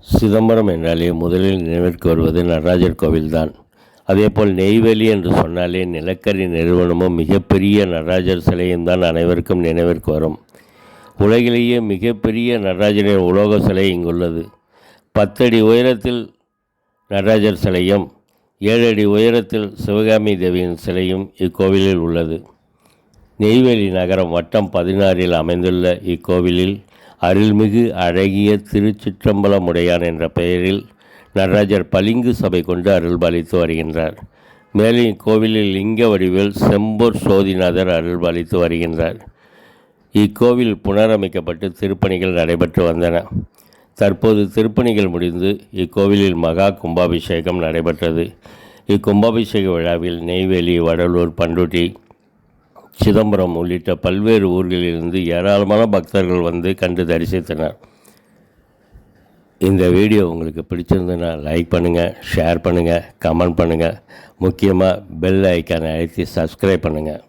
சிதம்பரம் என்றாலே முதலில் நினைவிற்கு வருவது நடராஜர் கோவில்தான். அதேபோல் நெய்வேலி என்று சொன்னாலே நிலக்கரி நிறுவனமும் மிகப்பெரிய நடராஜர் சிலையும் தான் அனைவருக்கும் நினைவிற்கு வரும். உலகிலேயே மிகப்பெரிய நடராஜரின் உலோக சிலை இங்குள்ளது. 10 அடி உயரத்தில் நடராஜர் சிலையும் 7 அடி உயரத்தில் சிவகாமி தேவியின் சிலையும் இக்கோவிலில் உள்ளது. நெய்வேலி நகரம் வட்டம் 16இல் அமைந்துள்ள இக்கோவிலில் அருள்மிகு அழகிய திருச்சிற்றம்பலமுடையான் என்ற பெயரில் நடராஜர் பளிங்கு சபை கொண்டு அருள்பாலித்து வருகின்றார். மேலும் இக்கோவிலில் லிங்க வடிவில் செம்பொற் சோதிநாதர் அருள்பாலித்து வருகின்றார். இக்கோவில் புனரமைக்கப்பட்டு திருப்பணிகள் நடைபெற்று வந்தன. தற்போது திருப்பணிகள் முடிந்து இக்கோவிலில் மகா கும்பாபிஷேகம் நடைபெற்றது. இக்கும்பாபிஷேக விழாவில் நெய்வேலி, வடலூர், பண்ருட்டி, சிதம்பரம் உள்ளிட்ட பல்வேறு ஊர்களிலிருந்து ஏராளமான பக்தர்கள் வந்து கண்டு தரிசித்தனர். இந்த வீடியோ உங்களுக்கு பிடிச்சிருந்ததுன்னா லைக் பண்ணுங்கள், ஷேர் பண்ணுங்கள், கமெண்ட் பண்ணுங்கள். முக்கியமாக பெல் ஐக்கானை அழுத்தி சப்ஸ்கிரைப் பண்ணுங்கள்.